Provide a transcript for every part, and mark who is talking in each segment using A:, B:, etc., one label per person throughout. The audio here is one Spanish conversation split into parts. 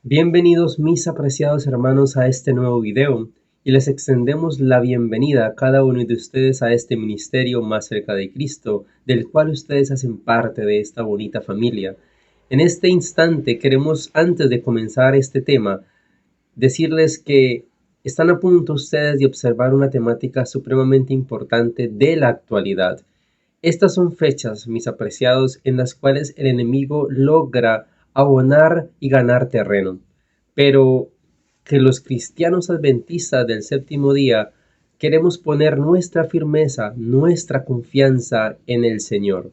A: Bienvenidos mis apreciados hermanos a este nuevo video y les extendemos la bienvenida a cada uno de ustedes a este ministerio más cerca de Cristo, del cual ustedes hacen parte de esta bonita familia. En este instante queremos, antes de comenzar este tema, decirles que están a punto ustedes de observar una temática supremamente importante de la actualidad. Estas son fechas, mis apreciados, en las cuales el enemigo logra abonar y ganar terreno, pero que los cristianos adventistas del séptimo día queremos poner nuestra firmeza, nuestra confianza en el Señor.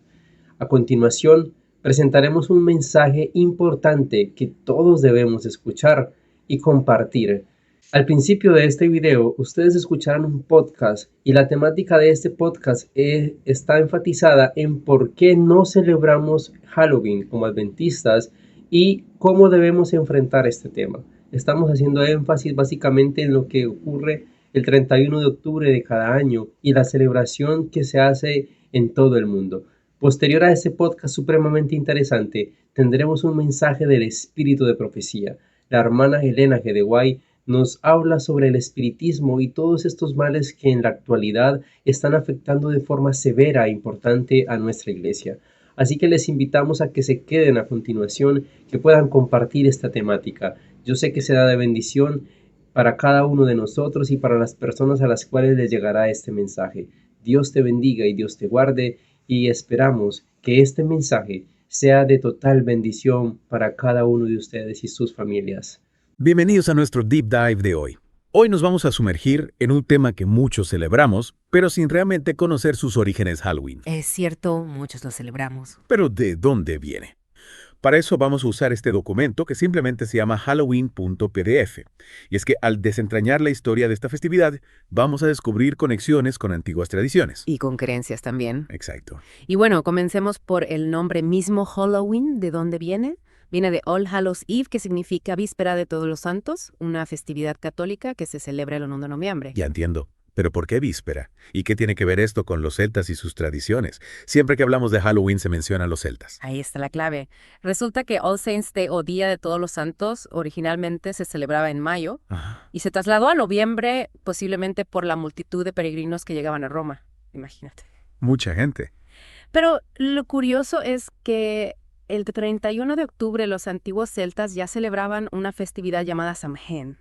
A: A continuación, presentaremos un mensaje importante que todos debemos escuchar y compartir. Al principio de este video, ustedes escucharán un podcast y la temática de este podcast está enfatizada en por qué no celebramos Halloween como adventistas y cómo debemos enfrentar este tema. Estamos haciendo énfasis básicamente en lo que ocurre el 31 de octubre de cada año y la celebración que se hace en todo el mundo. Posterior a este podcast supremamente interesante, tendremos un mensaje del espíritu de profecía. La hermana Elena G. de White nos habla sobre el espiritismo y todos estos males que en la actualidad están afectando de forma severa e importante a nuestra iglesia. Así que les invitamos a que se queden a continuación, que puedan compartir esta temática. Yo sé que será de bendición para cada uno de nosotros y para las personas a las cuales les llegará este mensaje. Dios te bendiga y Dios te guarde y esperamos que este mensaje sea de total bendición para cada uno de ustedes y sus familias.
B: Bienvenidos a nuestro Deep Dive de hoy. Hoy nos vamos a sumergir en un tema que muchos celebramos, pero sin realmente conocer sus orígenes Halloween.
C: Es cierto, muchos lo celebramos.
B: Pero ¿de dónde viene? Para eso vamos a usar este documento que simplemente se llama halloween.pdf. Y es que al desentrañar la historia de esta festividad, vamos a descubrir conexiones con antiguas tradiciones.
C: Y con creencias también.
B: Exacto.
C: Y bueno, comencemos por el nombre mismo Halloween. ¿De dónde viene? Viene de All Hallows Eve, que significa Víspera de Todos los Santos, una festividad católica que se celebra el 1 de noviembre.
B: Ya entiendo. ¿Pero por qué víspera? ¿Y qué tiene que ver esto con los celtas y sus tradiciones? Siempre que hablamos de Halloween se mencionan los celtas.
C: Ahí está la clave. Resulta que All Saints Day o Día de Todos los Santos originalmente se celebraba en mayo y se trasladó a noviembre posiblemente por la multitud de peregrinos que llegaban a Roma. Imagínate.
B: Mucha gente.
C: Pero lo curioso es que el 31 de octubre los antiguos celtas ya celebraban una festividad llamada Samhain.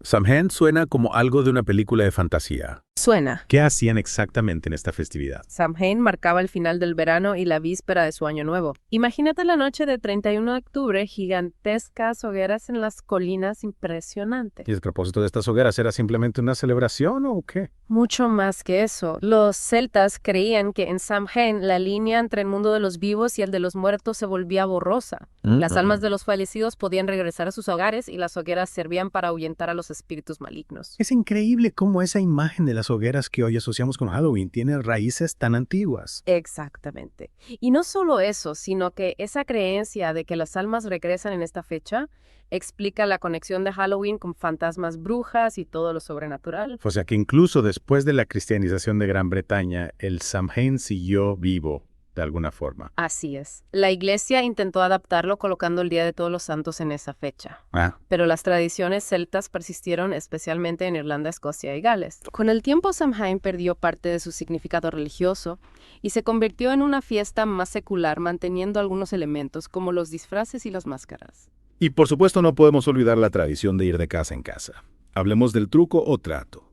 B: Samhain suena como algo de una película de fantasía.
C: Suena.
B: ¿Qué hacían exactamente en esta festividad?
C: Samhain marcaba el final del verano y la víspera de su año nuevo. Imagínate la noche de 31 de octubre, gigantescas hogueras en las colinas, impresionante.
B: ¿Y el propósito de estas hogueras era simplemente una celebración o qué?
C: Mucho más que eso. Los celtas creían que en Samhain la línea entre el mundo de los vivos y el de los muertos se volvía borrosa. Las almas de los fallecidos podían regresar a sus hogares y las hogueras servían para ahuyentar a los espíritus malignos.
D: Es increíble cómo esa imagen de las hogueras que hoy asociamos con Halloween tiene raíces tan antiguas.
C: Exactamente. Y no solo eso, sino que esa creencia de que las almas regresan en esta fecha explica la conexión de Halloween con fantasmas, brujas y todo lo sobrenatural.
D: O sea que incluso después de la cristianización de Gran Bretaña, el Samhain siguió vivo de alguna forma.
C: Así es. La iglesia intentó adaptarlo colocando el Día de Todos los Santos en esa fecha. Pero las tradiciones celtas persistieron especialmente en Irlanda, Escocia y Gales. Con el tiempo, Samhain perdió parte de su significado religioso y se convirtió en una fiesta más secular, manteniendo algunos elementos como los disfraces y las máscaras.
B: Y por supuesto no podemos olvidar la tradición de ir de casa en casa. Hablemos del truco o trato.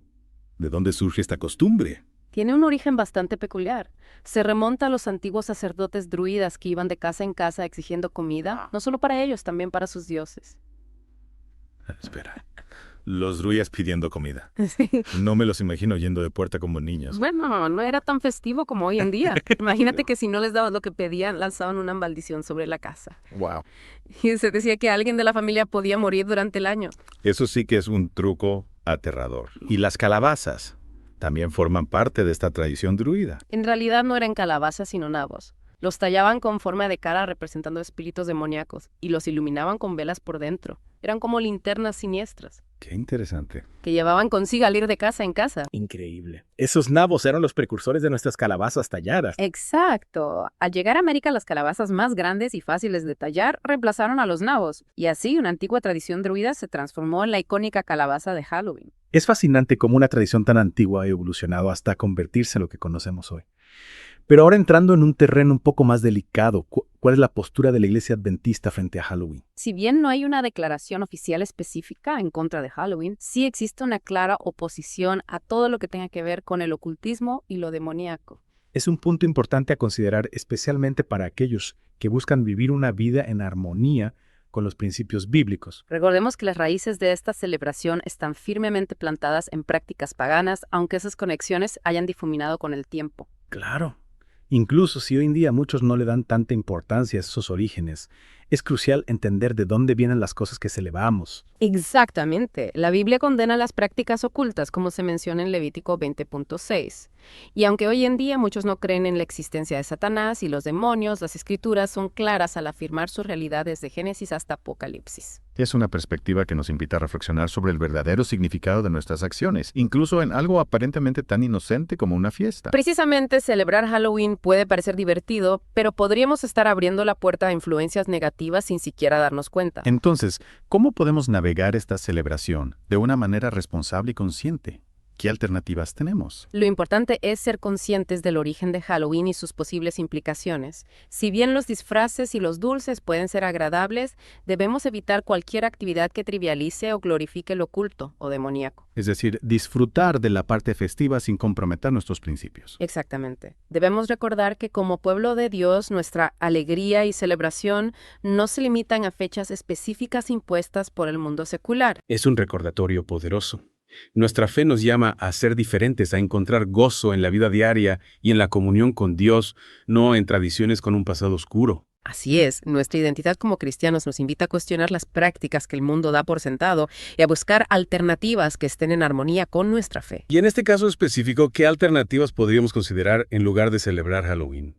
B: ¿De dónde surge esta costumbre?
C: Tiene un origen bastante peculiar. Se remonta a los antiguos sacerdotes druidas que iban de casa en casa exigiendo comida, no solo para ellos, también para sus dioses.
B: Espera. Los druidas pidiendo comida.
C: Sí.
B: No me los imagino yendo de puerta como niños.
C: Bueno, no era tan festivo como hoy en día. Imagínate que si no les dabas lo que pedían, lanzaban una maldición sobre la casa.
B: Wow.
C: Y se decía que alguien de la familia podía morir durante el año.
B: Eso sí que es un truco aterrador. ¿Y las calabazas? También forman parte de esta tradición druida.
C: En realidad no eran calabazas, sino nabos. Los tallaban con forma de cara representando espíritus demoníacos y los iluminaban con velas por dentro. Eran como linternas siniestras
B: Qué interesante.
C: que llevaban consigo al ir de casa en casa.
E: Increíble. Esos nabos eran los precursores de nuestras calabazas talladas.
F: Exacto. Al llegar a América, las calabazas más grandes y fáciles de tallar reemplazaron a los nabos, y así una antigua tradición druida se transformó en la icónica calabaza de Halloween.
E: Es fascinante cómo una tradición tan antigua ha evolucionado hasta convertirse en lo que conocemos hoy. Pero ahora entrando en un terreno un poco más delicado, ¿cuál es la postura de la Iglesia Adventista frente a Halloween?
F: Si bien no hay una declaración oficial específica en contra de Halloween, sí existe una clara oposición a todo lo que tenga que ver con el ocultismo y lo demoníaco.
E: Es un punto importante a considerar, especialmente para aquellos que buscan vivir una vida en armonía con los principios bíblicos.
F: Recordemos que las raíces de esta celebración están firmemente plantadas en prácticas paganas, aunque esas conexiones hayan difuminado con el tiempo.
E: Claro. Incluso si hoy en día muchos no le dan tanta importancia a esos orígenes, es crucial entender de dónde vienen las cosas que celebramos.
C: Exactamente. La Biblia condena las prácticas ocultas, como se menciona en Levítico 20.6. Y aunque hoy en día muchos no creen en la existencia de Satanás y los demonios, las Escrituras son claras al afirmar su realidad desde Génesis hasta Apocalipsis.
B: Es una perspectiva que nos invita a reflexionar sobre el verdadero significado de nuestras acciones, incluso en algo aparentemente tan inocente como una fiesta.
C: Precisamente celebrar Halloween puede parecer divertido, pero podríamos estar abriendo la puerta a influencias negativas sin siquiera darnos cuenta.
B: Entonces, ¿cómo podemos navegar esta celebración de una manera responsable y consciente? ¿Qué alternativas tenemos?
C: Lo importante es ser conscientes del origen de Halloween y sus posibles implicaciones. Si bien los disfraces y los dulces pueden ser agradables, debemos evitar cualquier actividad que trivialice o glorifique lo oculto o demoníaco.
B: Es decir, disfrutar de la parte festiva sin comprometer nuestros principios.
C: Exactamente. Debemos recordar que como pueblo de Dios, nuestra alegría y celebración no se limitan a fechas específicas impuestas por el mundo secular.
G: Es un recordatorio poderoso. Nuestra fe nos llama a ser diferentes, a encontrar gozo en la vida diaria y en la comunión con Dios, no en tradiciones con un pasado oscuro.
C: Así es, nuestra identidad como cristianos nos invita a cuestionar las prácticas que el mundo da por sentado y a buscar alternativas que estén en armonía con nuestra fe.
G: Y en este caso específico, ¿qué alternativas podríamos considerar en lugar de celebrar Halloween?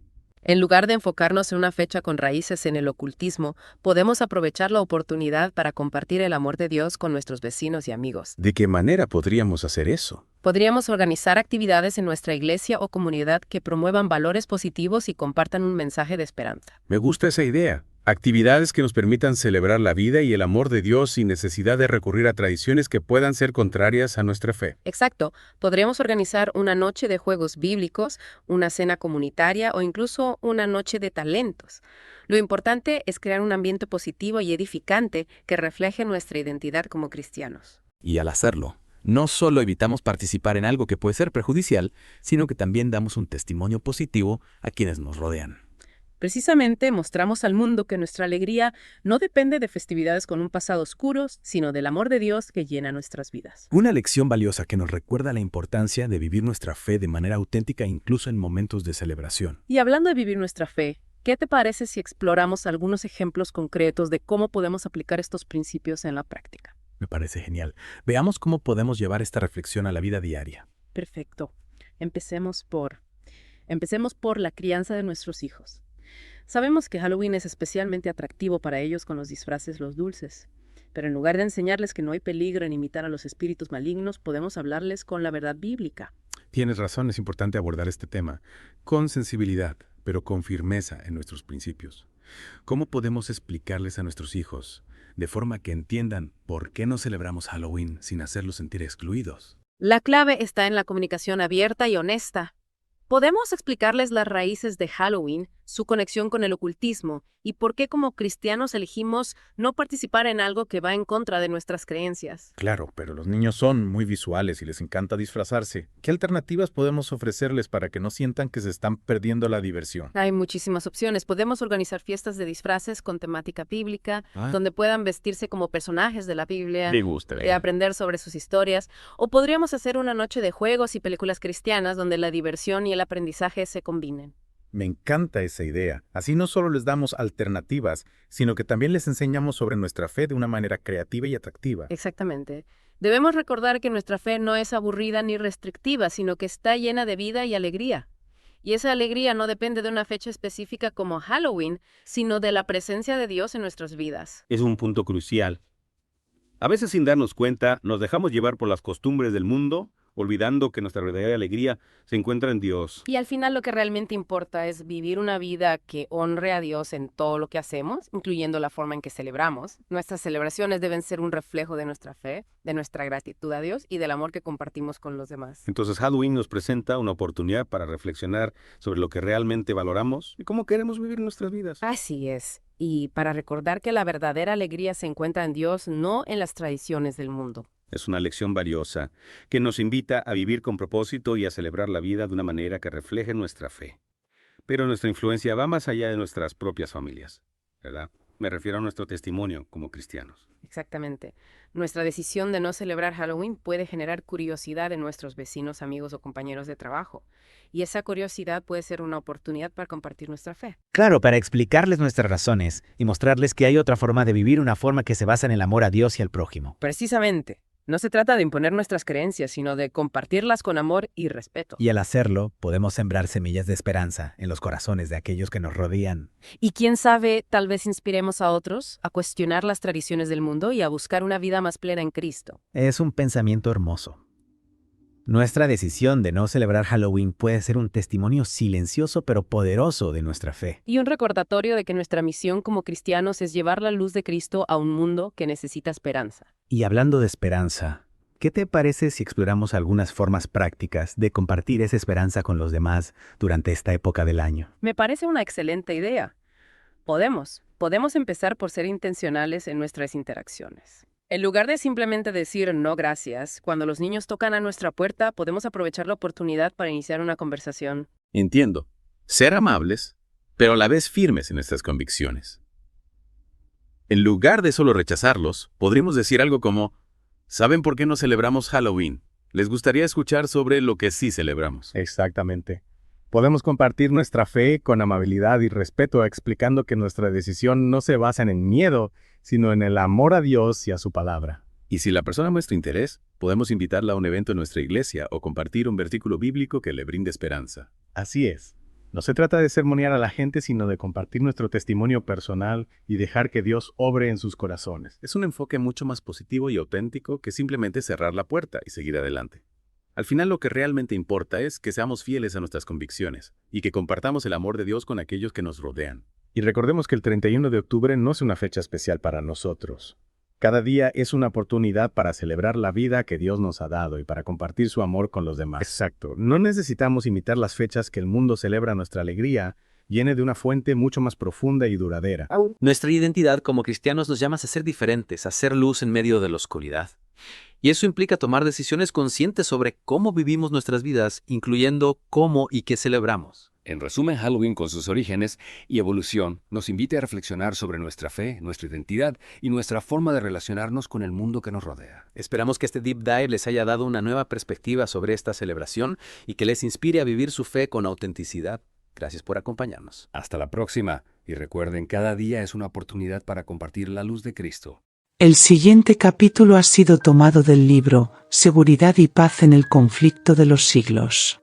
C: En lugar de enfocarnos en una fecha con raíces en el ocultismo, podemos aprovechar la oportunidad para compartir el amor de Dios con nuestros vecinos y amigos.
G: ¿De qué manera podríamos hacer eso?
C: Podríamos organizar actividades en nuestra iglesia o comunidad que promuevan valores positivos y compartan un mensaje de esperanza.
G: Me gusta esa idea. Actividades que nos permitan celebrar la vida y el amor de Dios sin necesidad de recurrir a tradiciones que puedan ser contrarias a nuestra fe.
C: Exacto. Podríamos organizar una noche de juegos bíblicos, una cena comunitaria o incluso una noche de talentos. Lo importante es crear un ambiente positivo y edificante que refleje nuestra identidad como cristianos.
H: Y al hacerlo, no solo evitamos participar en algo que puede ser perjudicial, sino que también damos un testimonio positivo a quienes nos rodean.
C: Precisamente mostramos al mundo que nuestra alegría no depende de festividades con un pasado oscuro, sino del amor de Dios que llena nuestras vidas.
H: Una lección valiosa que nos recuerda la importancia de vivir nuestra fe de manera auténtica incluso en momentos de celebración.
C: Y hablando de vivir nuestra fe, ¿qué te parece si exploramos algunos ejemplos concretos de cómo podemos aplicar estos principios en la práctica?
H: Me parece genial. Veamos cómo podemos llevar esta reflexión a la vida diaria.
C: Perfecto. Empecemos por la crianza de nuestros hijos. Sabemos que Halloween es especialmente atractivo para ellos con los disfraces, los dulces. Pero en lugar de enseñarles que no hay peligro en imitar a los espíritus malignos, podemos hablarles con la verdad bíblica.
B: Tienes razón, es importante abordar este tema con sensibilidad, pero con firmeza en nuestros principios. ¿Cómo podemos explicarles a nuestros hijos de forma que entiendan por qué no celebramos Halloween sin hacerlos sentir excluidos?
C: La clave está en la comunicación abierta y honesta. Podemos explicarles las raíces de Halloween, su conexión con el ocultismo y por qué como cristianos elegimos no participar en algo que va en contra de nuestras creencias.
B: Claro, pero los niños son muy visuales y les encanta disfrazarse. ¿Qué alternativas podemos ofrecerles para que no sientan que se están perdiendo la diversión?
C: Hay muchísimas opciones. Podemos organizar fiestas de disfraces con temática bíblica, donde puedan vestirse como personajes de la Biblia, aprender sobre sus historias. O podríamos hacer una noche de juegos y películas cristianas donde la diversión y el aprendizaje se combinen.
B: Me encanta esa idea. Así no solo les damos alternativas, sino que también les enseñamos sobre nuestra fe de una manera creativa y atractiva.
C: Exactamente. Debemos recordar que nuestra fe no es aburrida ni restrictiva, sino que está llena de vida y alegría. Y esa alegría no depende de una fecha específica como Halloween, sino de la presencia de Dios en nuestras vidas.
G: Es un punto crucial. A veces sin darnos cuenta, nos dejamos llevar por las costumbres del mundo, olvidando que nuestra verdadera alegría se encuentra en Dios.
C: Y al final lo que realmente importa es vivir una vida que honre a Dios en todo lo que hacemos, incluyendo la forma en que celebramos. Nuestras celebraciones deben ser un reflejo de nuestra fe, de nuestra gratitud a Dios y del amor que compartimos con los demás.
G: Entonces Halloween nos presenta una oportunidad para reflexionar sobre lo que realmente valoramos y cómo queremos vivir nuestras vidas.
C: Así es. Y para recordar que la verdadera alegría se encuentra en Dios, no en las tradiciones del mundo.
G: Es una lección valiosa que nos invita a vivir con propósito y a celebrar la vida de una manera que refleje nuestra fe. Pero nuestra influencia va más allá de nuestras propias familias, ¿verdad? Me refiero a nuestro testimonio como cristianos.
C: Exactamente. Nuestra decisión de no celebrar Halloween puede generar curiosidad en nuestros vecinos, amigos o compañeros de trabajo. Y esa curiosidad puede ser una oportunidad para compartir nuestra fe.
I: Claro, para explicarles nuestras razones y mostrarles que hay otra forma de vivir, una forma que se basa en el amor a Dios y al prójimo.
C: Precisamente. No se trata de imponer nuestras creencias, sino de compartirlas con amor y respeto.
I: Y al hacerlo, podemos sembrar semillas de esperanza en los corazones de aquellos que nos rodean.
C: Y quién sabe, tal vez inspiremos a otros a cuestionar las tradiciones del mundo y a buscar una vida más plena en Cristo.
I: Es un pensamiento hermoso. Nuestra decisión de no celebrar Halloween puede ser un testimonio silencioso pero poderoso de nuestra fe.
C: Y un recordatorio de que nuestra misión como cristianos es llevar la luz de Cristo a un mundo que necesita esperanza.
I: Y hablando de esperanza, ¿qué te parece si exploramos algunas formas prácticas de compartir esa esperanza con los demás durante esta época del año?
C: Me parece una excelente idea. Podemos empezar por ser intencionales en nuestras interacciones. En lugar de simplemente decir no gracias, cuando los niños tocan a nuestra puerta, podemos aprovechar la oportunidad para iniciar una conversación.
G: Entiendo. Ser amables, pero a la vez firmes en nuestras convicciones. En lugar de solo rechazarlos, podríamos decir algo como, ¿saben por qué no celebramos Halloween? ¿Les gustaría escuchar sobre lo que sí celebramos?
D: Exactamente. Podemos compartir nuestra fe con amabilidad y respeto, explicando que nuestra decisión no se basa en miedo, sino en el amor a Dios y a su palabra.
G: Y si la persona muestra interés, podemos invitarla a un evento en nuestra iglesia o compartir un versículo bíblico que le brinde esperanza.
D: Así es. No se trata de sermonear a la gente, sino de compartir nuestro testimonio personal y dejar que Dios obre en sus corazones.
G: Es un enfoque mucho más positivo y auténtico que simplemente cerrar la puerta y seguir adelante. Al final lo que realmente importa es que seamos fieles a nuestras convicciones y que compartamos el amor de Dios con aquellos que nos rodean.
D: Y recordemos que el 31 de octubre no es una fecha especial para nosotros. Cada día es una oportunidad para celebrar la vida que Dios nos ha dado y para compartir su amor con los demás. Exacto. No necesitamos imitar las fechas que el mundo celebra. Nuestra alegría viene de una fuente mucho más profunda y duradera.
H: Nuestra identidad como cristianos nos llama a ser diferentes, a ser luz en medio de la oscuridad. Y eso implica tomar decisiones conscientes sobre cómo vivimos nuestras vidas, incluyendo cómo y qué celebramos.
J: En resumen, Halloween con sus orígenes y evolución nos invita a reflexionar sobre nuestra fe, nuestra identidad y nuestra forma de relacionarnos con el mundo que nos rodea.
H: Esperamos que este Deep Dive les haya dado una nueva perspectiva sobre esta celebración y que les inspire a vivir su fe con autenticidad. Gracias por acompañarnos.
J: Hasta la próxima. Y recuerden, cada día es una oportunidad para compartir la luz de Cristo.
K: El siguiente capítulo ha sido tomado del libro Seguridad y paz en el conflicto de los siglos.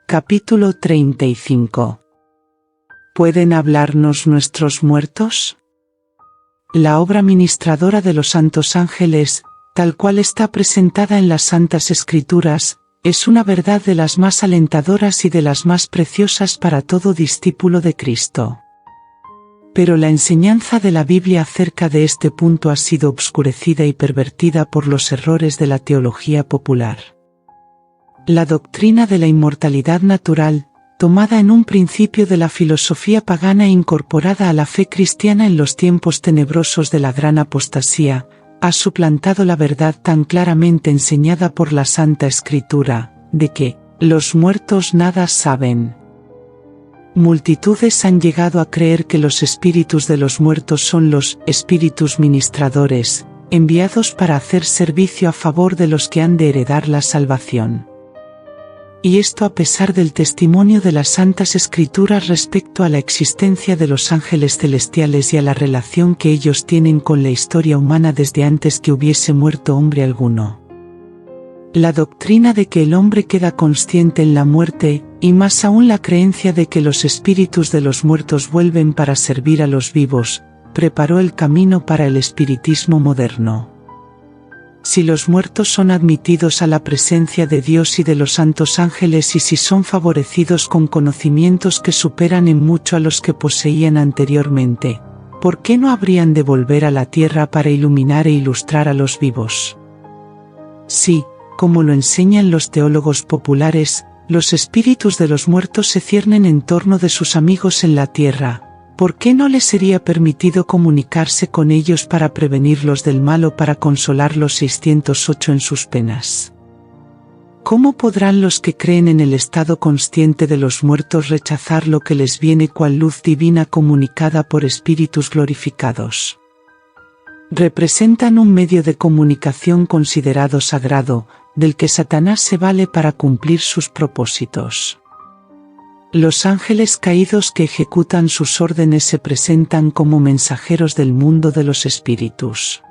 K: Capítulo 35. ¿Pueden hablarnos nuestros muertos? La obra ministradora de los santos ángeles, tal cual está presentada en las Santas Escrituras, es una verdad de las más alentadoras y de las más preciosas para todo discípulo de Cristo. Pero la enseñanza de la Biblia acerca de este punto ha sido obscurecida y pervertida por los errores de la teología popular. La doctrina de la inmortalidad natural, tomada en un principio de la filosofía pagana e incorporada a la fe cristiana en los tiempos tenebrosos de la gran apostasía, ha suplantado la verdad tan claramente enseñada por la Santa Escritura, de que los muertos nada saben. Multitudes han llegado a creer que los espíritus de los muertos son los espíritus ministradores, enviados para hacer servicio a favor de los que han de heredar la salvación. Y esto a pesar del testimonio de las Santas Escrituras respecto a la existencia de los ángeles celestiales y a la relación que ellos tienen con la historia humana desde antes que hubiese muerto hombre alguno. La doctrina de que el hombre queda consciente en la muerte, y más aún la creencia de que los espíritus de los muertos vuelven para servir a los vivos, preparó el camino para el espiritismo moderno. Si los muertos son admitidos a la presencia de Dios y de los santos ángeles y si son favorecidos con conocimientos que superan en mucho a los que poseían anteriormente, ¿por qué no habrían de volver a la tierra para iluminar e ilustrar a los vivos? Sí, como lo enseñan los teólogos populares, los espíritus de los muertos se ciernen en torno de sus amigos en la tierra. ¿Por qué no les sería permitido comunicarse con ellos para prevenirlos del mal o para consolar los 608 en sus penas? ¿Cómo podrán los que creen en el estado consciente de los muertos rechazar lo que les viene cual luz divina comunicada por espíritus glorificados? Representan un medio de comunicación considerado sagrado, del que Satanás se vale para cumplir sus propósitos. Los ángeles caídos que ejecutan sus órdenes se presentan como mensajeros del mundo de los espíritus.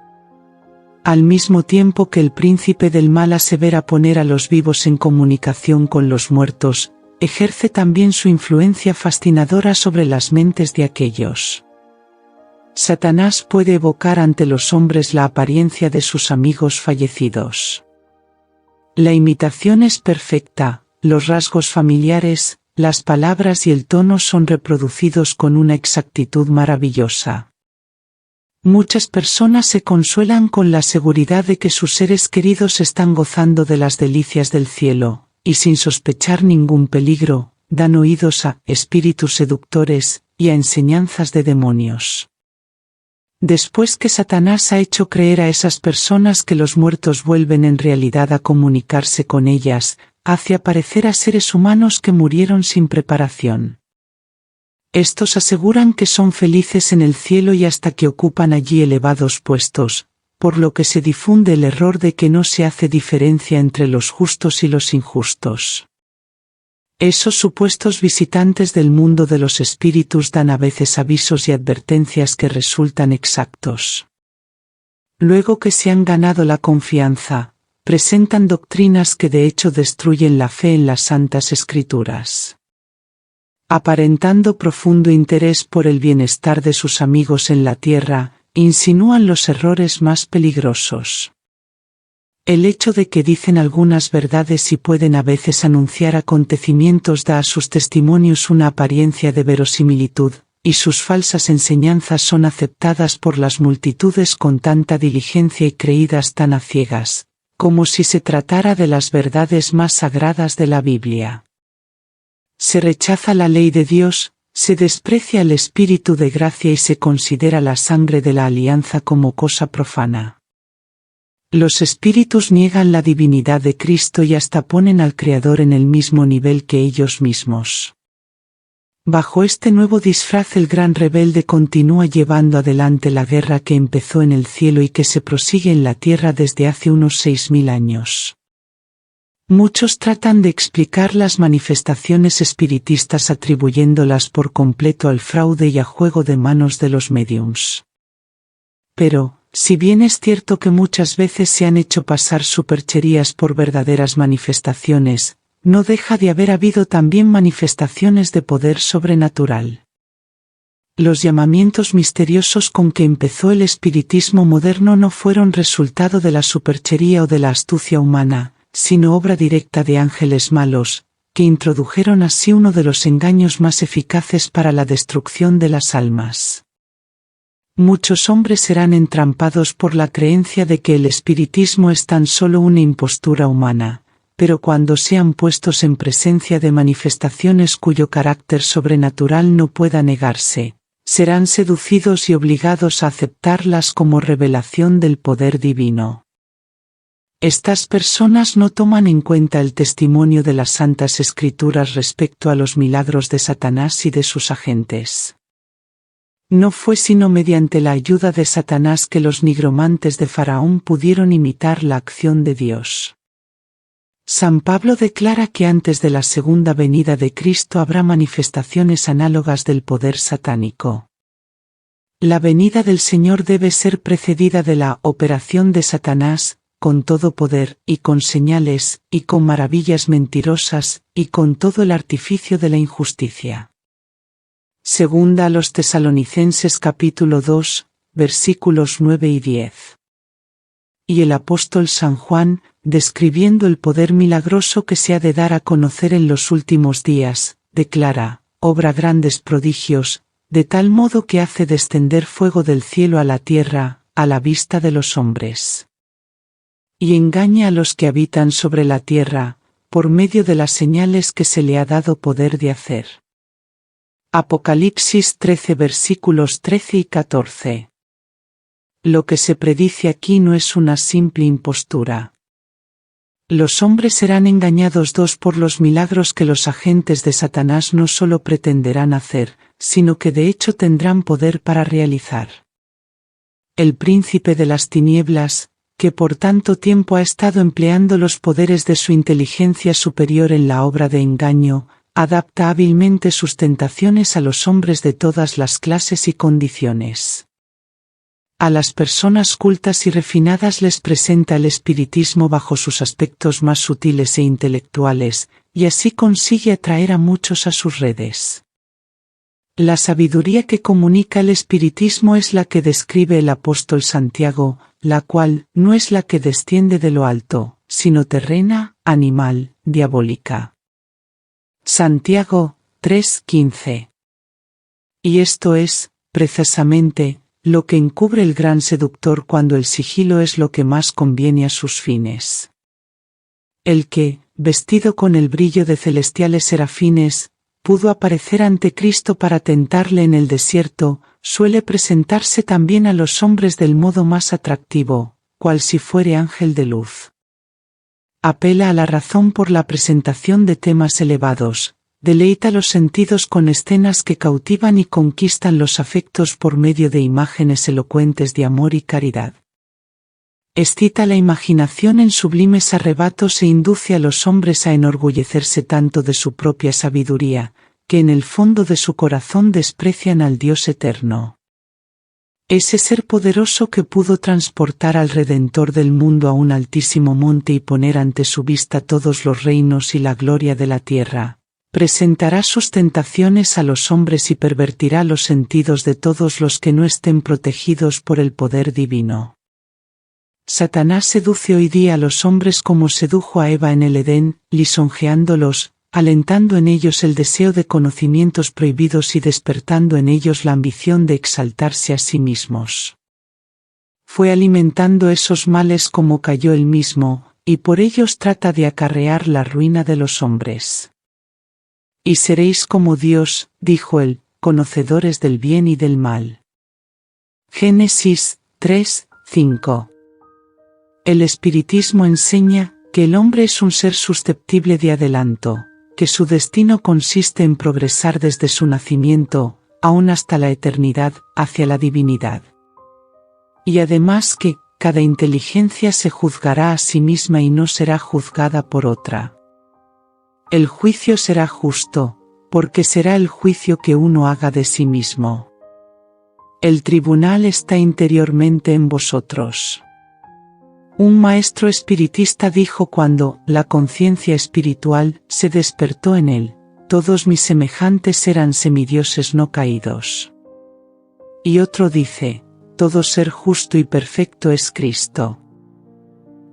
K: Al mismo tiempo que el príncipe del mal asevera poner a los vivos en comunicación con los muertos, ejerce también su influencia fascinadora sobre las mentes de aquellos. Satanás puede evocar ante los hombres la apariencia de sus amigos fallecidos. La imitación es perfecta, los rasgos familiares, las palabras y el tono son reproducidos con una exactitud maravillosa. Muchas personas se consuelan con la seguridad de que sus seres queridos están gozando de las delicias del cielo, y sin sospechar ningún peligro, dan oídos a espíritus seductores y a enseñanzas de demonios. Después que Satanás ha hecho creer a esas personas que los muertos vuelven en realidad a comunicarse con ellas, hace aparecer a seres humanos que murieron sin preparación. Estos aseguran que son felices en el cielo y hasta que ocupan allí elevados puestos, por lo que se difunde el error de que no se hace diferencia entre los justos y los injustos. Esos supuestos visitantes del mundo de los espíritus dan a veces avisos y advertencias que resultan exactos. Luego que se han ganado la confianza, presentan doctrinas que de hecho destruyen la fe en las Santas Escrituras. Aparentando profundo interés por el bienestar de sus amigos en la tierra, insinúan los errores más peligrosos. El hecho de que dicen algunas verdades y pueden a veces anunciar acontecimientos da a sus testimonios una apariencia de verosimilitud, y sus falsas enseñanzas son aceptadas por las multitudes con tanta diligencia y creídas tan a ciegas, como si se tratara de las verdades más sagradas de la Biblia. Se rechaza la ley de Dios, se desprecia el Espíritu de gracia y se considera la sangre de la alianza como cosa profana. Los espíritus niegan la divinidad de Cristo y hasta ponen al Creador en el mismo nivel que ellos mismos. Bajo este nuevo disfraz el gran rebelde continúa llevando adelante la guerra que empezó en el cielo y que se prosigue en la tierra desde hace unos 6000 años. Muchos tratan de explicar las manifestaciones espiritistas atribuyéndolas por completo al fraude y a juego de manos de los médiums. Pero, si bien es cierto que muchas veces se han hecho pasar supercherías por verdaderas manifestaciones, no deja de haber habido también manifestaciones de poder sobrenatural. Los llamamientos misteriosos con que empezó el espiritismo moderno no fueron resultado de la superchería o de la astucia humana, sino obra directa de ángeles malos, que introdujeron así uno de los engaños más eficaces para la destrucción de las almas. Muchos hombres serán entrampados por la creencia de que el espiritismo es tan solo una impostura humana, pero cuando sean puestos en presencia de manifestaciones cuyo carácter sobrenatural no pueda negarse, serán seducidos y obligados a aceptarlas como revelación del poder divino. Estas personas no toman en cuenta el testimonio de las Santas Escrituras respecto a los milagros de Satanás y de sus agentes. No fue sino mediante la ayuda de Satanás que los nigromantes de Faraón pudieron imitar la acción de Dios. San Pablo declara que antes de la segunda venida de Cristo habrá manifestaciones análogas del poder satánico. La venida del Señor debe ser precedida de la operación de Satanás, con todo poder, y con señales, y con maravillas mentirosas, y con todo el artificio de la injusticia. Segunda a los Tesalonicenses capítulo 2, versículos 9 y 10. Y el apóstol San Juan, describiendo el poder milagroso que se ha de dar a conocer en los últimos días, declara: obra grandes prodigios, de tal modo que hace descender fuego del cielo a la tierra, a la vista de los hombres. Y engaña a los que habitan sobre la tierra, por medio de las señales que se le ha dado poder de hacer. Apocalipsis 13 versículos 13 y 14. Lo que se predice aquí no es una simple impostura. Los hombres serán engañados por los milagros que los agentes de Satanás no solo pretenderán hacer, sino que de hecho tendrán poder para realizar. El príncipe de las tinieblas, que por tanto tiempo ha estado empleando los poderes de su inteligencia superior en la obra de engaño, adapta hábilmente sus tentaciones a los hombres de todas las clases y condiciones. A las personas cultas y refinadas les presenta el espiritismo bajo sus aspectos más sutiles e intelectuales, y así consigue atraer a muchos a sus redes. La sabiduría que comunica el espiritismo es la que describe el apóstol Santiago, la cual no es la que desciende de lo alto, sino terrena, animal, diabólica. Santiago 3:15. Y esto es, precisamente, lo que encubre el gran seductor cuando el sigilo es lo que más conviene a sus fines. El que, vestido con el brillo de celestiales serafines, pudo aparecer ante Cristo para tentarle en el desierto, suele presentarse también a los hombres del modo más atractivo, cual si fuere ángel de luz. Apela a la razón por la presentación de temas elevados, deleita los sentidos con escenas que cautivan y conquistan los afectos por medio de imágenes elocuentes de amor y caridad. Excita la imaginación en sublimes arrebatos e induce a los hombres a enorgullecerse tanto de su propia sabiduría, que en el fondo de su corazón desprecian al Dios eterno. Ese ser poderoso que pudo transportar al Redentor del mundo a un altísimo monte y poner ante su vista todos los reinos y la gloria de la tierra, presentará sus tentaciones a los hombres y pervertirá los sentidos de todos los que no estén protegidos por el poder divino. Satanás seduce hoy día a los hombres como sedujo a Eva en el Edén, lisonjeándolos, alentando en ellos el deseo de conocimientos prohibidos y despertando en ellos la ambición de exaltarse a sí mismos. Fue alimentando esos males como cayó él mismo, y por ellos trata de acarrear la ruina de los hombres. Y seréis como Dios, dijo él, conocedores del bien y del mal. Génesis 3:5. El espiritismo enseña que el hombre es un ser susceptible de adelanto, que su destino consiste en progresar desde su nacimiento, aún hasta la eternidad, hacia la divinidad. Y además que, cada inteligencia se juzgará a sí misma y no será juzgada por otra. El juicio será justo, porque será el juicio que uno haga de sí mismo. El tribunal está interiormente en vosotros. Un maestro espiritista dijo cuando la conciencia espiritual se despertó en él: todos mis semejantes eran semidioses no caídos. Y otro dice: todo ser justo y perfecto es Cristo.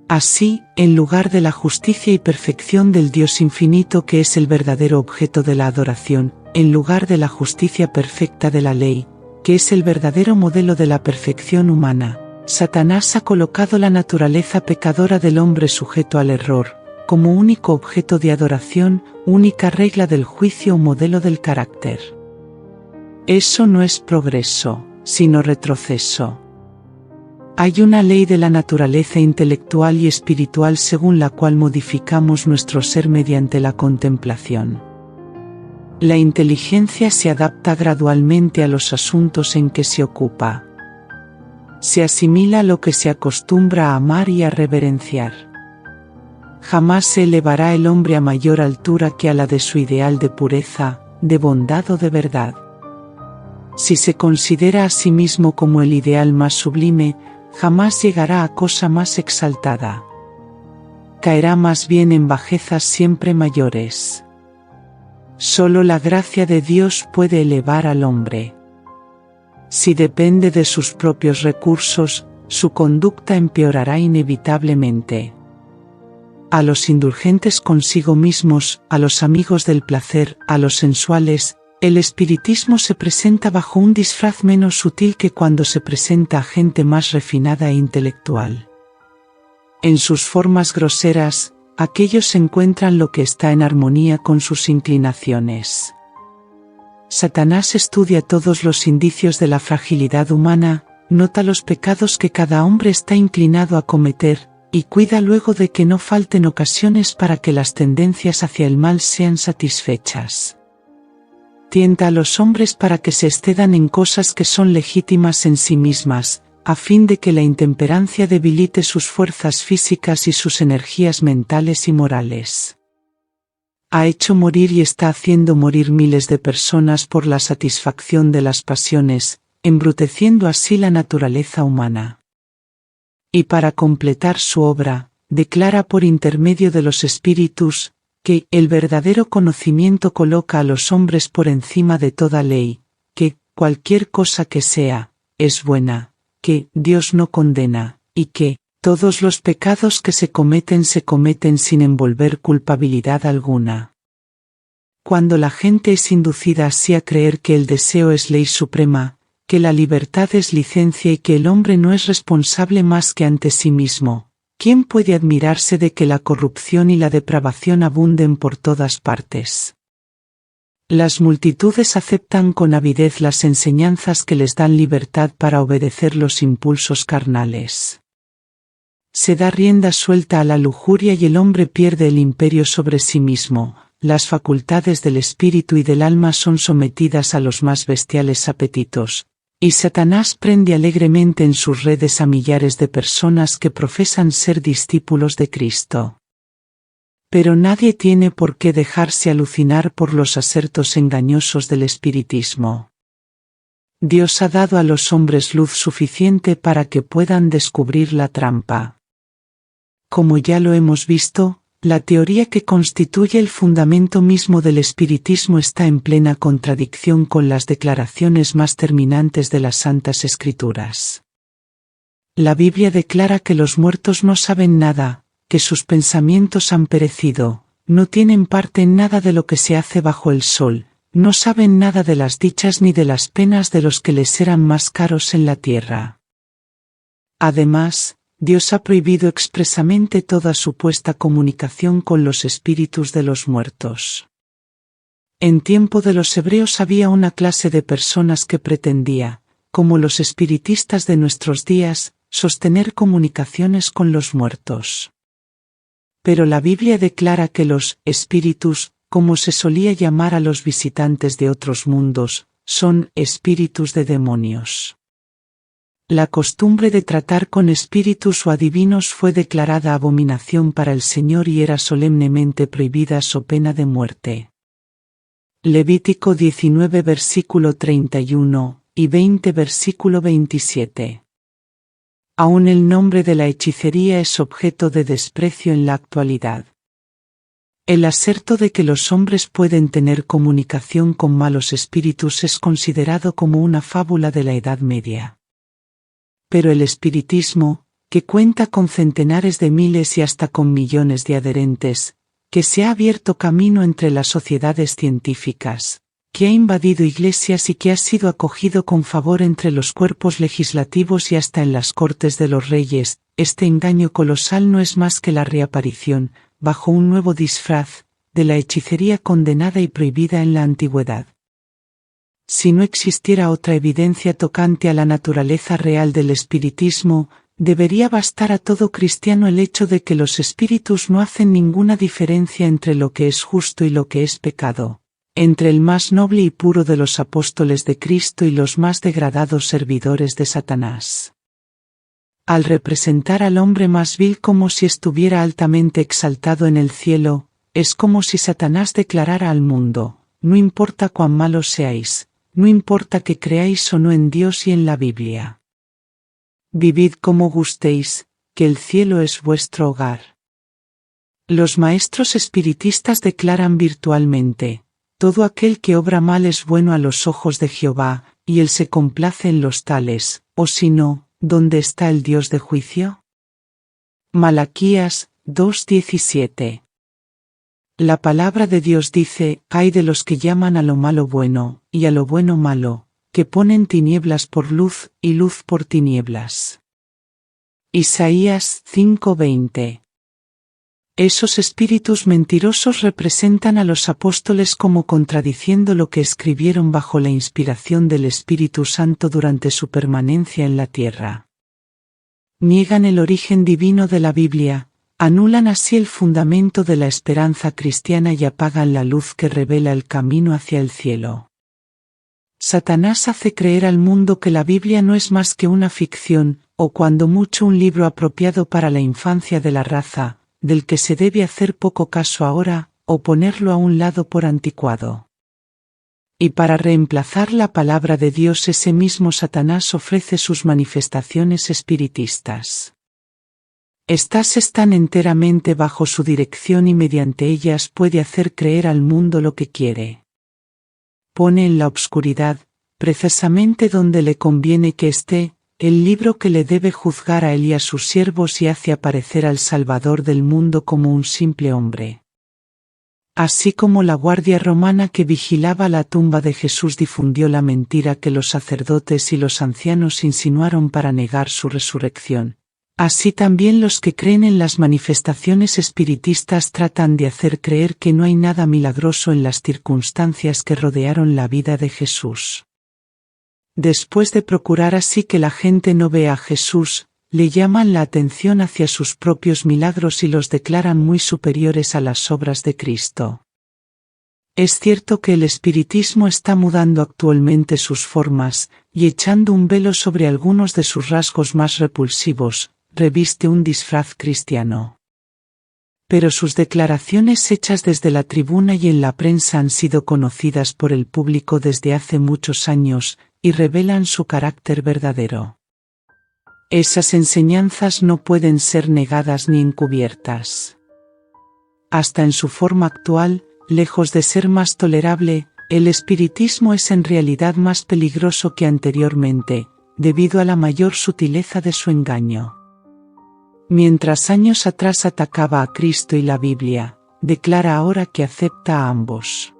K: Así, en lugar de la justicia y perfección del Dios infinito que es el verdadero objeto de la adoración, en lugar de la justicia perfecta de la ley, que es el verdadero modelo de la perfección humana, Satanás ha colocado la naturaleza pecadora del hombre sujeto al error, como único objeto de adoración, única regla del juicio o modelo del carácter. Eso no es progreso, sino retroceso. Hay una ley de la naturaleza intelectual y espiritual según la cual modificamos nuestro ser mediante la contemplación. La inteligencia se adapta gradualmente a los asuntos en que se ocupa. Se asimila a lo que se acostumbra a amar y a reverenciar. Jamás se elevará el hombre a mayor altura que a la de su ideal de pureza, de bondad o de verdad. Si se considera a sí mismo como el ideal más sublime, jamás llegará a cosa más exaltada. Caerá más bien en bajezas siempre mayores. Solo la gracia de Dios puede elevar al hombre. Si depende de sus propios recursos, su conducta empeorará inevitablemente. A los indulgentes consigo mismos, a los amigos del placer, a los sensuales, el espiritismo se presenta bajo un disfraz menos sutil que cuando se presenta a gente más refinada e intelectual. En sus formas groseras, aquellos encuentran lo que está en armonía con sus inclinaciones. Satanás estudia todos los indicios de la fragilidad humana, nota los pecados que cada hombre está inclinado a cometer, y cuida luego de que no falten ocasiones para que las tendencias hacia el mal sean satisfechas. Tienta a los hombres para que se excedan en cosas que son legítimas en sí mismas, a fin de que la intemperancia debilite sus fuerzas físicas y sus energías mentales y morales. Ha hecho morir y está haciendo morir miles de personas por la satisfacción de las pasiones, embruteciendo así la naturaleza humana. Y para completar su obra, declara por intermedio de los espíritus, que el verdadero conocimiento coloca a los hombres por encima de toda ley, que cualquier cosa que sea, es buena, que Dios no condena, y que todos los pecados que se cometen sin envolver culpabilidad alguna. Cuando la gente es inducida así a creer que el deseo es ley suprema, que la libertad es licencia y que el hombre no es responsable más que ante sí mismo, ¿quién puede admirarse de que la corrupción y la depravación abunden por todas partes? Las multitudes aceptan con avidez las enseñanzas que les dan libertad para obedecer los impulsos carnales. Se da rienda suelta a la lujuria y el hombre pierde el imperio sobre sí mismo. Las facultades del espíritu y del alma son sometidas a los más bestiales apetitos, y Satanás prende alegremente en sus redes a millares de personas que profesan ser discípulos de Cristo. Pero nadie tiene por qué dejarse alucinar por los asertos engañosos del espiritismo. Dios ha dado a los hombres luz suficiente para que puedan descubrir la trampa. Como ya lo hemos visto, la teoría que constituye el fundamento mismo del espiritismo está en plena contradicción con las declaraciones más terminantes de las Santas Escrituras. La Biblia declara que los muertos no saben nada, que sus pensamientos han perecido, no tienen parte en nada de lo que se hace bajo el sol, no saben nada de las dichas ni de las penas de los que les eran más caros en la tierra. Además, Dios ha prohibido expresamente toda supuesta comunicación con los espíritus de los muertos. En tiempo de los hebreos había una clase de personas que pretendía, como los espiritistas de nuestros días, sostener comunicaciones con los muertos. Pero la Biblia declara que los espíritus, como se solía llamar a los visitantes de otros mundos, son espíritus de demonios. La costumbre de tratar con espíritus o adivinos fue declarada abominación para el Señor y era solemnemente prohibida so pena de muerte. Levítico 19 versículo 31 y 20 versículo 27. Aún el nombre de la hechicería es objeto de desprecio en la actualidad. El aserto de que los hombres pueden tener comunicación con malos espíritus es considerado como una fábula de la Edad Media. Pero el espiritismo, que cuenta con centenares de miles y hasta con millones de adherentes, que se ha abierto camino entre las sociedades científicas, que ha invadido iglesias y que ha sido acogido con favor entre los cuerpos legislativos y hasta en las cortes de los reyes, este engaño colosal no es más que la reaparición, bajo un nuevo disfraz, de la hechicería condenada y prohibida en la antigüedad. Si no existiera otra evidencia tocante a la naturaleza real del espiritismo, debería bastar a todo cristiano el hecho de que los espíritus no hacen ninguna diferencia entre lo que es justo y lo que es pecado, entre el más noble y puro de los apóstoles de Cristo y los más degradados servidores de Satanás. Al representar al hombre más vil como si estuviera altamente exaltado en el cielo, es como si Satanás declarara al mundo: no importa cuán malos seáis, no importa que creáis o no en Dios y en la Biblia. vivid como gustéis, que el cielo es vuestro hogar. Los maestros espiritistas declaran virtualmente, todo aquel que obra mal es bueno a los ojos de Jehová, y él se complace en los tales, o si no, ¿dónde está el Dios de juicio? Malaquías 2:17. La palabra de Dios dice, ay de los que llaman a lo malo bueno, y a lo bueno malo, que ponen tinieblas por luz, y luz por tinieblas. Isaías 5:20. Esos espíritus mentirosos representan a los apóstoles como contradiciendo lo que escribieron bajo la inspiración del Espíritu Santo durante su permanencia en la tierra. Niegan el origen divino de la Biblia, anulan así el fundamento de la esperanza cristiana y apagan la luz que revela el camino hacia el cielo. Satanás hace creer al mundo que la Biblia no es más que una ficción, o cuando mucho un libro apropiado para la infancia de la raza, del que se debe hacer poco caso ahora, o ponerlo a un lado por anticuado. Y para reemplazar la palabra de Dios ese mismo Satanás ofrece sus manifestaciones espiritistas. Estas están enteramente bajo su dirección y mediante ellas puede hacer creer al mundo lo que quiere. Pone en la obscuridad, precisamente donde le conviene que esté, el libro que le debe juzgar a él y a sus siervos y hace aparecer al Salvador del mundo como un simple hombre. Así como la guardia romana que vigilaba la tumba de Jesús difundió la mentira que los sacerdotes y los ancianos insinuaron para negar su resurrección. Así también los que creen en las manifestaciones espiritistas tratan de hacer creer que no hay nada milagroso en las circunstancias que rodearon la vida de Jesús. Después de procurar así que la gente no vea a Jesús, le llaman la atención hacia sus propios milagros y los declaran muy superiores a las obras de Cristo. Es cierto que el espiritismo está mudando actualmente sus formas, y echando un velo sobre algunos de sus rasgos más repulsivos, reviste un disfraz cristiano. Pero sus declaraciones hechas desde la tribuna y en la prensa han sido conocidas por el público desde hace muchos años, y revelan su carácter verdadero. Esas enseñanzas no pueden ser negadas ni encubiertas. Hasta en su forma actual, lejos de ser más tolerable, el espiritismo es en realidad más peligroso que anteriormente, debido a la mayor sutileza de su engaño. Mientras años atrás atacaba a Cristo y la Biblia, declara ahora que acepta a ambos.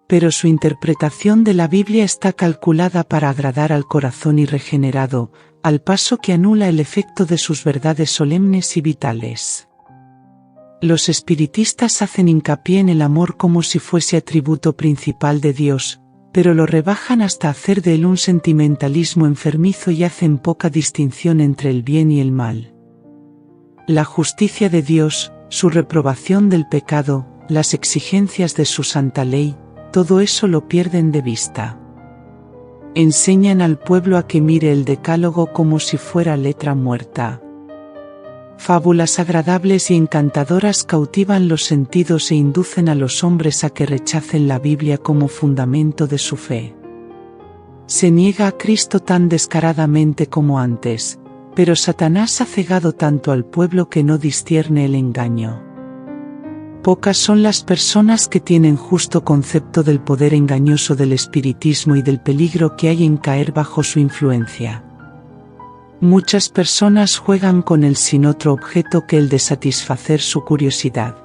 K: Pero su interpretación de la Biblia está calculada para agradar al corazón irregenerado, al paso que anula el efecto de sus verdades solemnes y vitales. Los espiritistas hacen hincapié en el amor como si fuese atributo principal de Dios, pero lo rebajan hasta hacer de él un sentimentalismo enfermizo y hacen poca distinción entre el bien y el mal. La justicia de Dios, su reprobación del pecado, las exigencias de su santa ley, todo eso lo pierden de vista. Enseñan al pueblo a que mire el decálogo como si fuera letra muerta. Fábulas agradables y encantadoras cautivan los sentidos e inducen a los hombres a que rechacen la Biblia como fundamento de su fe. Se niega a Cristo tan descaradamente como antes, pero Satanás ha cegado tanto al pueblo que no discierne el engaño. Pocas son las personas que tienen justo concepto del poder engañoso del espiritismo y del peligro que hay en caer bajo su influencia. Muchas personas juegan con él sin otro objeto que el de satisfacer su curiosidad.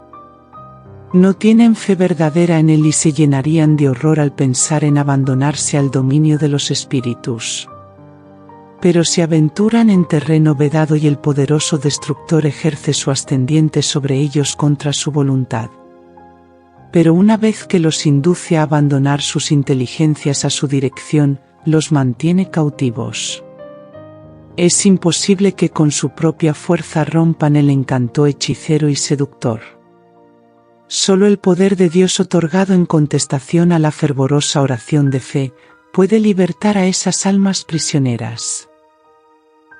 K: No tienen fe verdadera en él y se llenarían de horror al pensar en abandonarse al dominio de los espíritus. Pero se aventuran en terreno vedado y el poderoso destructor ejerce su ascendiente sobre ellos contra su voluntad. Pero una vez que los induce a abandonar sus inteligencias a su dirección, los mantiene cautivos. Es imposible que con su propia fuerza rompan el encanto hechicero y seductor. Solo el poder de Dios otorgado en contestación a la fervorosa oración de fe, puede libertar a esas almas prisioneras.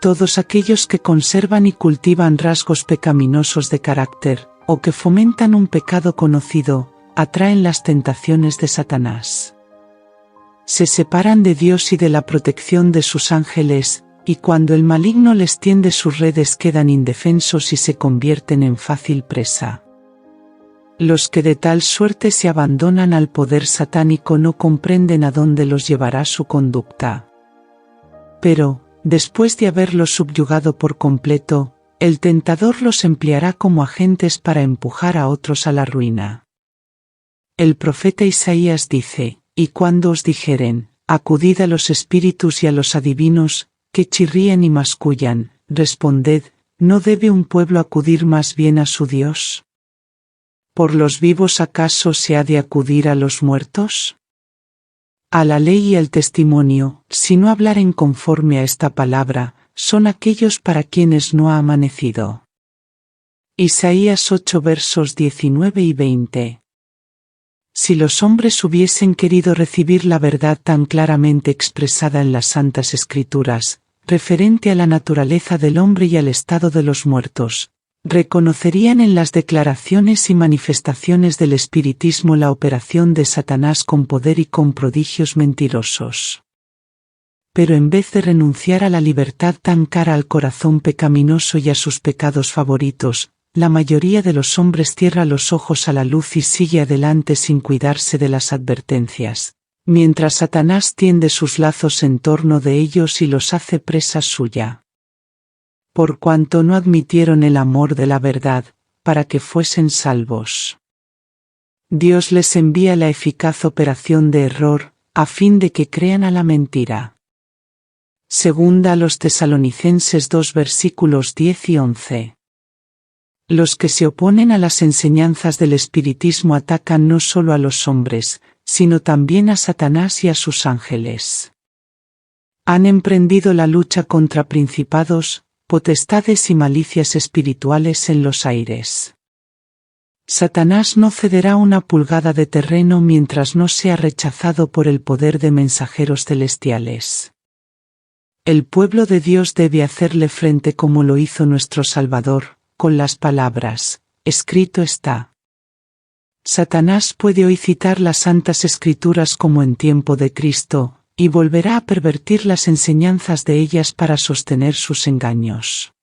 K: Todos aquellos que conservan y cultivan rasgos pecaminosos de carácter, o que fomentan un pecado conocido, atraen las tentaciones de Satanás. Se separan de Dios y de la protección de sus ángeles, y cuando el maligno les tiende sus redes quedan indefensos y se convierten en fácil presa. Los que de tal suerte se abandonan al poder satánico no comprenden a dónde los llevará su conducta. Pero, después de haberlos subyugado por completo, el tentador los empleará como agentes para empujar a otros a la ruina. El profeta Isaías dice: «Y cuando os dijeren, acudid a los espíritus y a los adivinos, que chirrían y mascullan, responded, ¿no debe un pueblo acudir más bien a su Dios? ¿Por los vivos acaso se ha de acudir a los muertos? A la ley y al testimonio, si no hablaren conforme a esta palabra, son aquellos para quienes no ha amanecido». Isaías 8 versos 19 y 20. Si los hombres hubiesen querido recibir la verdad tan claramente expresada en las Santas Escrituras, referente a la naturaleza del hombre y al estado de los muertos, reconocerían en las declaraciones y manifestaciones del espiritismo la operación de Satanás con poder y con prodigios mentirosos. Pero en vez de renunciar a la libertad tan cara al corazón pecaminoso y a sus pecados favoritos, la mayoría de los hombres cierra los ojos a la luz y sigue adelante sin cuidarse de las advertencias, mientras Satanás tiende sus lazos en torno de ellos y los hace presa suya. Por cuanto no admitieron el amor de la verdad, para que fuesen salvos. Dios les envía la eficaz operación de error, a fin de que crean a la mentira. Segunda a los Tesalonicenses 2 versículos 10 y 11. Los que se oponen a las enseñanzas del espiritismo atacan no solo a los hombres, sino también a Satanás y a sus ángeles. Han emprendido la lucha contra principados, potestades y malicias espirituales en los aires. Satanás no cederá una pulgada de terreno mientras no sea rechazado por el poder de mensajeros celestiales. El pueblo de Dios debe hacerle frente como lo hizo nuestro Salvador, con las palabras: «Escrito está». Satanás puede hoy citar las Santas Escrituras como en tiempo de Cristo, y volverá a pervertir las enseñanzas de ellas para sostener sus engaños.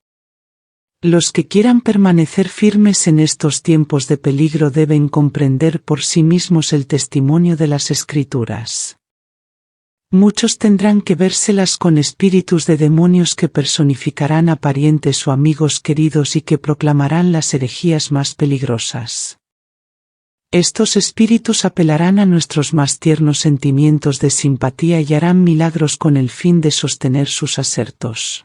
K: Los que quieran permanecer firmes en estos tiempos de peligro deben comprender por sí mismos el testimonio de las Escrituras. Muchos tendrán que vérselas con espíritus de demonios que personificarán a parientes o amigos queridos y que proclamarán las herejías más peligrosas. Estos espíritus apelarán a nuestros más tiernos sentimientos de simpatía y harán milagros con el fin de sostener sus asertos.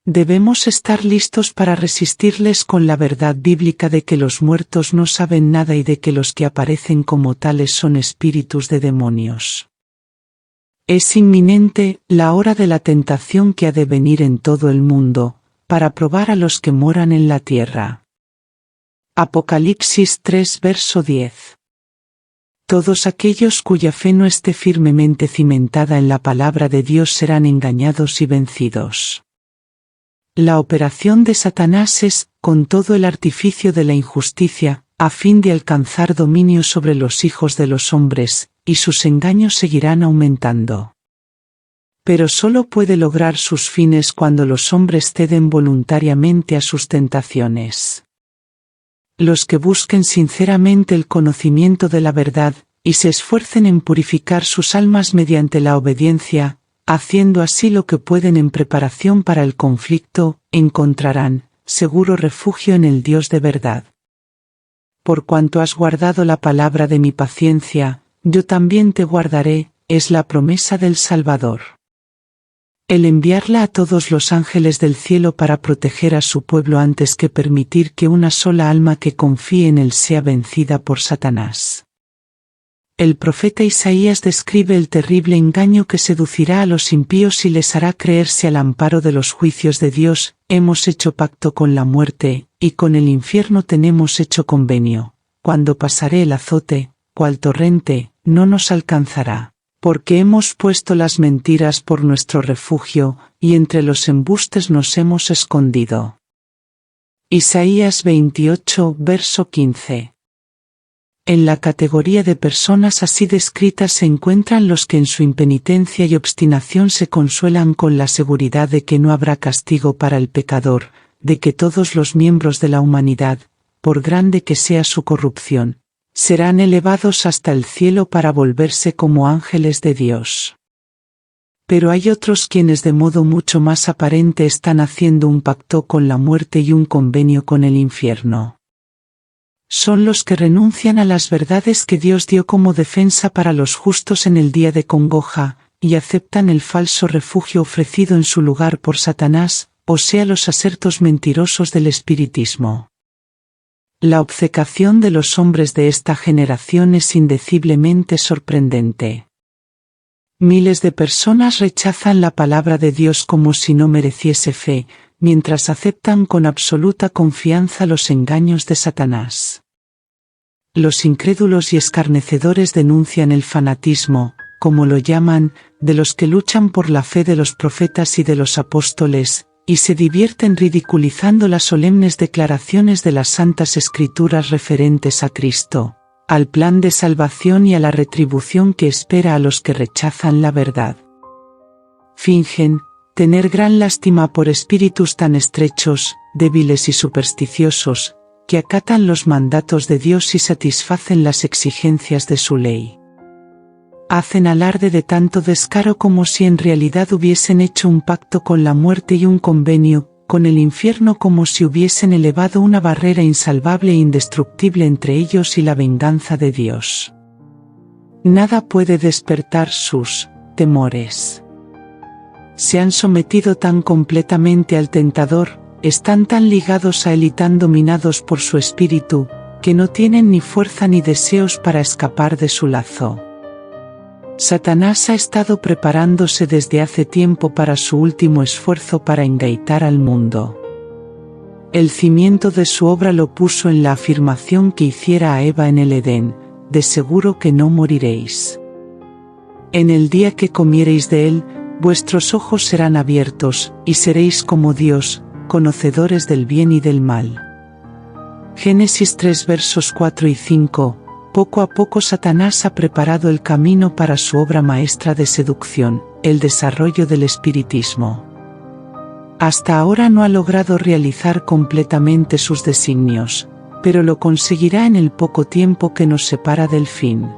K: Debemos estar listos para resistirles con la verdad bíblica de que los muertos no saben nada y de que los que aparecen como tales son espíritus de demonios. Es inminente la hora de la tentación que ha de venir en todo el mundo, para probar a los que moran en la tierra. Apocalipsis 3 verso 10. Todos aquellos cuya fe no esté firmemente cimentada en la palabra de Dios serán engañados y vencidos. La operación de Satanás es, con todo el artificio de la injusticia, a fin de alcanzar dominio sobre los hijos de los hombres, y sus engaños seguirán aumentando. Pero solo puede lograr sus fines cuando los hombres ceden voluntariamente a sus tentaciones. Los que busquen sinceramente el conocimiento de la verdad, y se esfuercen en purificar sus almas mediante la obediencia, haciendo así lo que pueden en preparación para el conflicto, encontrarán seguro refugio en el Dios de verdad. Por cuanto has guardado la palabra de mi paciencia, yo también te guardaré, es la promesa del Salvador. El enviarla a todos los ángeles del cielo para proteger a su pueblo antes que permitir que una sola alma que confíe en él sea vencida por Satanás. El profeta Isaías describe el terrible engaño que seducirá a los impíos y les hará creerse al amparo de los juicios de Dios: hemos hecho pacto con la muerte, y con el infierno tenemos hecho convenio. Cuando pasaré el azote, cual torrente, no nos alcanzará. Porque hemos puesto las mentiras por nuestro refugio, y entre los embustes nos hemos escondido. Isaías 28, verso 15. En la categoría de personas así descritas se encuentran los que en su impenitencia y obstinación se consuelan con la seguridad de que no habrá castigo para el pecador, de que todos los miembros de la humanidad, por grande que sea su corrupción, serán elevados hasta el cielo para volverse como ángeles de Dios. Pero hay otros quienes de modo mucho más aparente están haciendo un pacto con la muerte y un convenio con el infierno. Son los que renuncian a las verdades que Dios dio como defensa para los justos en el día de congoja, y aceptan el falso refugio ofrecido en su lugar por Satanás, o sea los asertos mentirosos del espiritismo. La obcecación de los hombres de esta generación es indeciblemente sorprendente. Miles de personas rechazan la palabra de Dios como si no mereciese fe, mientras aceptan con absoluta confianza los engaños de Satanás. Los incrédulos y escarnecedores denuncian el fanatismo, como lo llaman, de los que luchan por la fe de los profetas y de los apóstoles, y se divierten ridiculizando las solemnes declaraciones de las Santas Escrituras referentes a Cristo, al plan de salvación y a la retribución que espera a los que rechazan la verdad. Fingen tener gran lástima por espíritus tan estrechos, débiles y supersticiosos, que acatan los mandatos de Dios y satisfacen las exigencias de su ley. Hacen alarde de tanto descaro como si en realidad hubiesen hecho un pacto con la muerte y un convenio con el infierno, como si hubiesen elevado una barrera insalvable e indestructible entre ellos y la venganza de Dios. Nada puede despertar sus temores. Se han sometido tan completamente al tentador, están tan ligados a él y tan dominados por su espíritu, que no tienen ni fuerza ni deseos para escapar de su lazo. Satanás ha estado preparándose desde hace tiempo para su último esfuerzo para engaitar al mundo. El cimiento de su obra lo puso en la afirmación que hiciera a Eva en el Edén: de seguro que no moriréis. En el día que comiereis de él, vuestros ojos serán abiertos, y seréis como Dios, conocedores del bien y del mal. Génesis 3 versos 4 y 5. Poco a poco Satanás ha preparado el camino para su obra maestra de seducción, el desarrollo del espiritismo. Hasta ahora no ha logrado realizar completamente sus designios, pero lo conseguirá en el poco tiempo que nos separa del fin.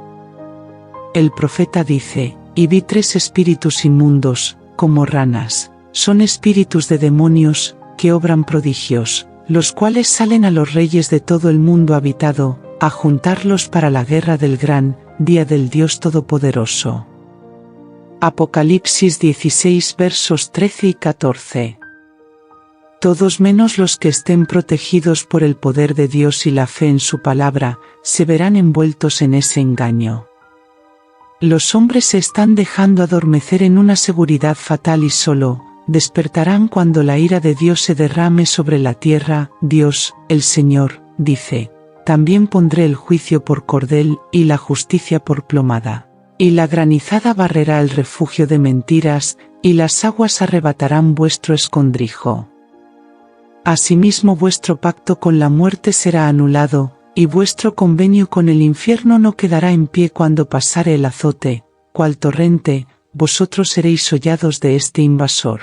K: El profeta dice: y vi 3 espíritus inmundos, como ranas, son espíritus de demonios, que obran prodigios, los cuales salen a los reyes de todo el mundo habitado, a juntarlos para la guerra del gran día del Dios Todopoderoso. Apocalipsis 16 versos 13 y 14. Todos menos los que estén protegidos por el poder de Dios y la fe en su palabra, se verán envueltos en ese engaño. Los hombres se están dejando adormecer en una seguridad fatal y solo despertarán cuando la ira de Dios se derrame sobre la tierra. Dios, el Señor, dice: también pondré el juicio por cordel y la justicia por plomada. Y la granizada barrerá el refugio de mentiras, y las aguas arrebatarán vuestro escondrijo. Asimismo vuestro pacto con la muerte será anulado, y vuestro convenio con el infierno no quedará en pie cuando pasare el azote, cual torrente, vosotros seréis hollados de este invasor.